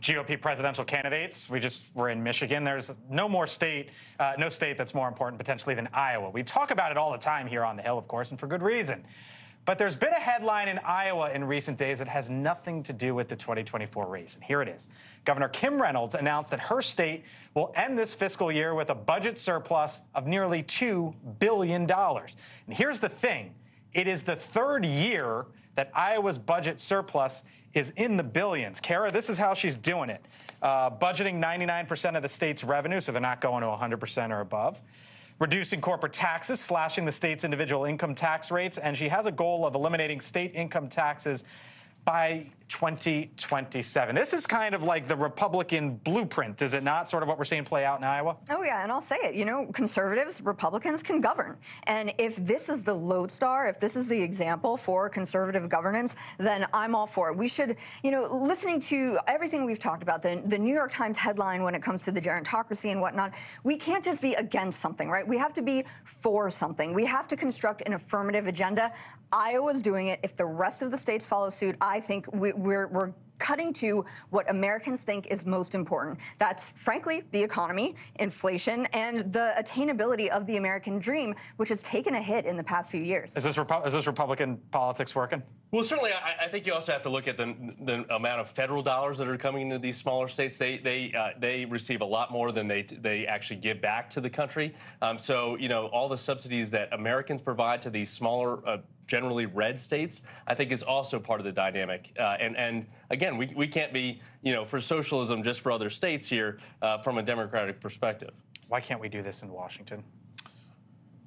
GOP presidential candidates. We're in Michigan. There's no state that's more important potentially than Iowa. We talk about it all the time here on the Hill, of course, and for good reason. But there's been a headline in Iowa in recent days that has nothing to do with the 2024 race. And here it is. Governor Kim Reynolds announced that her state will end this fiscal year with a budget surplus of nearly $2 billion. And here's the thing. It is the third year that Iowa's budget surplus is in the billions. Kara, this is how she's doing it. Budgeting 99% of the state's revenue, so they're not going to 100% or above. Reducing corporate taxes, slashing the state's individual income tax rates, and she has a goal of eliminating state income taxes by 2027. This is kind of like the Republican blueprint, is it not? Sort of what we're seeing play out in Iowa? Oh, yeah, and I'll say it. You know, conservatives, Republicans can govern. And if this is the lodestar, if this is the example for conservative governance, then I'm all for it. We should, you know, listening to everything we've talked about, the New York Times headline when it comes to the gerontocracy and whatnot, we can't just be against something, right? We have to be for something. We have to construct an affirmative agenda. Iowa's doing it. If the rest of the states follow suit, I think we're cutting to what Americans think is most important. That's, frankly, the economy, inflation, and the attainability of the American dream, which has taken a hit in the past few years. Is this Republican politics working? Well, certainly, I think you also have to look at the amount of federal dollars that are coming into these smaller states. They receive a lot more than they actually give back to the country. So, you know, all the subsidies that Americans provide to these smaller, generally red states, I think is also part of the dynamic. And again, we can't be, you know, for socialism just for other states here from a Democratic perspective. Why can't we do this in Washington?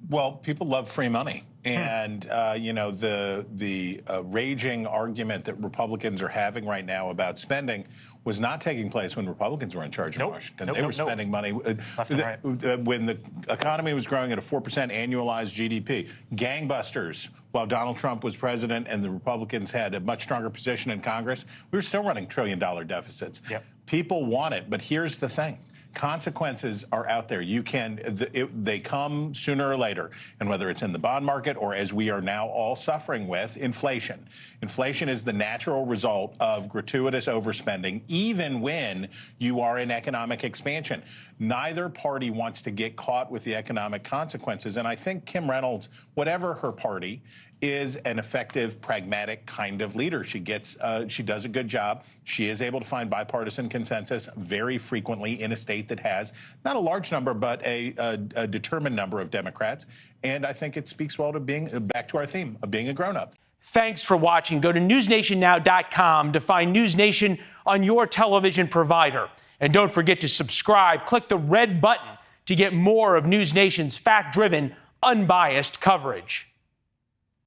Well, people love free money. And, you know, the raging argument that Republicans are having right now about spending was not taking place when Republicans were in charge of Washington. They were spending money left and right. When the economy was growing at a 4% annualized GDP. Gangbusters while Donald Trump was president and the Republicans had a much stronger position in Congress. We were still running trillion-dollar deficits. Yep. People want it, but here's the thing. Consequences are out there. They come sooner or later. And whether it's in the bond market or, as we are now all suffering with, inflation. Inflation is the natural result of gratuitous overspending, even when you are in economic expansion. Neither party wants to get caught with the economic consequences. And I think Kim Reynolds, whatever her party, is an effective, pragmatic kind of leader. She does a good job. She is able to find bipartisan consensus very frequently in a state that has not a large number, but a determined number of Democrats. And I think it speaks well to being, back to our theme, of being a grown-up. Thanks for watching. Go to newsnationnow.com to find NewsNation on your television provider. And don't forget to subscribe. Click the red button to get more of NewsNation's fact-driven, unbiased coverage.